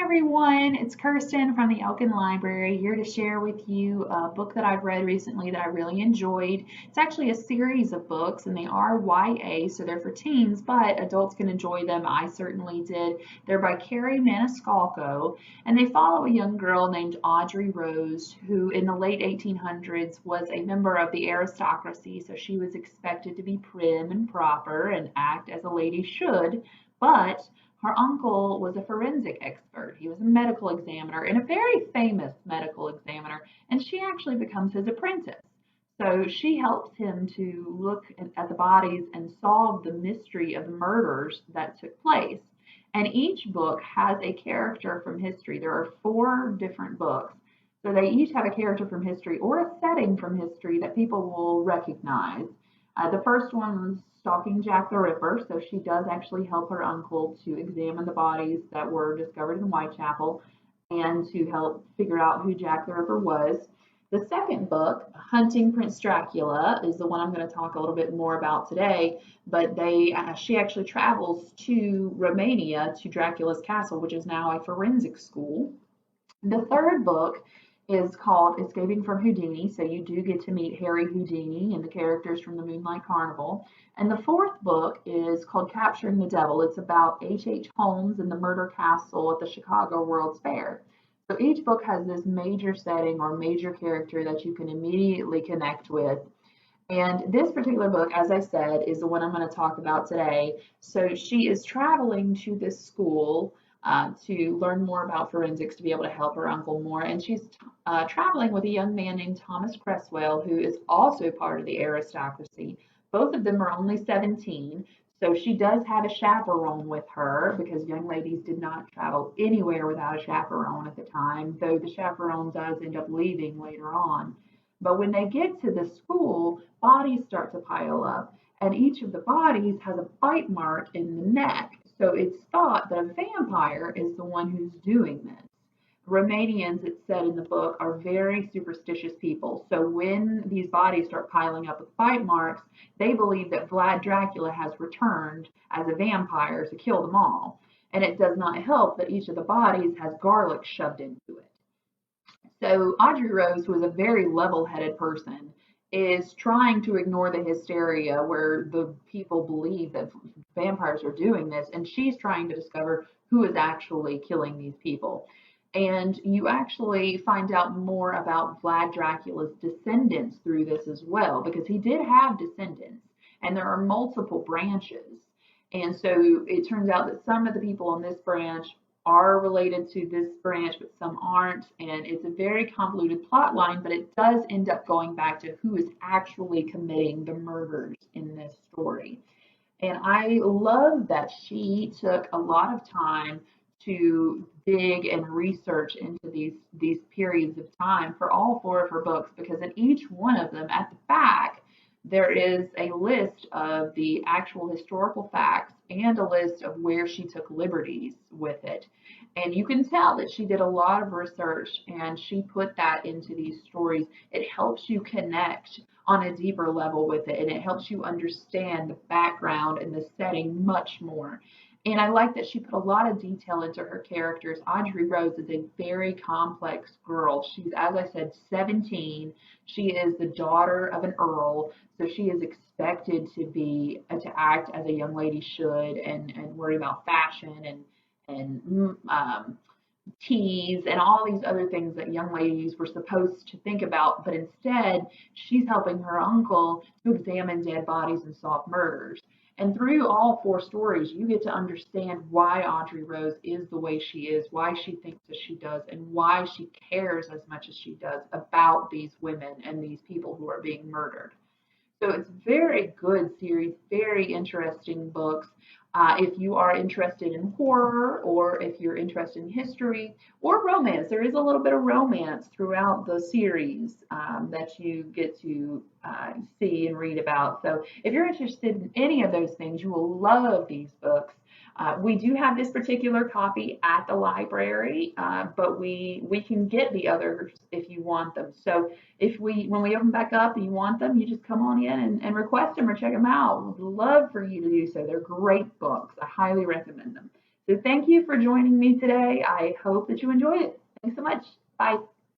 everyone, it's Kirsten from the Elkin Library here to share with you a book that I've read recently that I really enjoyed. It's actually a series of books and they are YA, so they're for teens, but adults can enjoy them. I certainly did. They're by Carrie Maniscalco and they follow a young girl named Audrey Rose who in the late 1800s was a member of the aristocracy, so she was expected to be prim and proper and act as a lady should, but her uncle was a forensic expert. He was a medical examiner and a very famous medical examiner, and she actually becomes his apprentice. So she helps him to look at the bodies and solve the mystery of the murders that took place. And each book has a character from history. There are four different books. So they each have a character from history or a setting from history that people will recognize. The first one was stalking Jack the Ripper, so she does actually help her uncle to examine the bodies that were discovered in Whitechapel and to help figure out who Jack the Ripper was. The second book, Hunting Prince Dracula, is the one I'm going to talk a little bit more about today, but she actually travels to Romania to Dracula's castle, which is now a forensic school. The third book is called Escaping from Houdini, so you do get to meet Harry Houdini and the characters from the Moonlight Carnival. And the fourth book is called Capturing the Devil. It's about H. Holmes and the murder castle at the Chicago World's Fair. So each book has this major setting or major character that you can immediately connect with. And this particular book, as I said, is the one I'm going to talk about today. So she is traveling to this school to learn more about forensics to be able to help her uncle more. And she's traveling with a young man named Thomas Cresswell, who is also part of the aristocracy. Both of them are only 17. So she does have a chaperone with her because young ladies did not travel anywhere without a chaperone at the time, though the chaperone does end up leaving later on. But when they get to the school, bodies start to pile up, and each of the bodies has a bite mark in the neck. So it's thought that a vampire is the one who's doing this. Romanians, it's said in the book, are very superstitious people. So when these bodies start piling up with bite marks, they believe that Vlad Dracula has returned as a vampire to kill them all. And it does not help that each of the bodies has garlic shoved into it. So Audrey Rose, who is a very level-headed person, is trying to ignore the hysteria where the people believe that vampires are doing this, and she's trying to discover who is actually killing these people. And you actually find out more about Vlad Dracula's descendants through this as well, because he did have descendants, and there are multiple branches. And so it turns out that some of the people on this branch are related to this branch, but some aren't. And it's a very convoluted plot line, but it does end up going back to who is actually committing the murders in this story. And I love that she took a lot of time to dig and research into these periods of time for all four of her books, because in each one of them at the back there is a list of the actual historical facts and a list of where she took liberties with it. And you can tell that she did a lot of research and she put that into these stories. It helps you connect on a deeper level with it, and it helps you understand the background and the setting much more. And I like that she put a lot of detail into her characters. Audrey Rose is a very complex girl. She's, as I said, 17. She is the daughter of an earl, so she is expected to act as a young lady should, and worry about fashion and teas and all these other things that young ladies were supposed to think about. But instead, she's helping her uncle to examine dead bodies and solve murders. And through all four stories, you get to understand why Audrey Rose is the way she is, why she thinks as she does, and why she cares as much as she does about these women and these people who are being murdered. So it's very good series, very interesting books. If you are interested in horror, or if you're interested in history or romance, there is a little bit of romance throughout the series that you get to see and read about. So if you're interested in any of those things, you will love these books. We do have this particular copy at the library, but we can get the others if you want them. So when we open back up and you want them, you just come on in and request them or check them out. We'd love for you to do so. They're great books. I highly recommend them. So So thank you for joining me today. I hope that you enjoyed it. Thanks so much. Bye.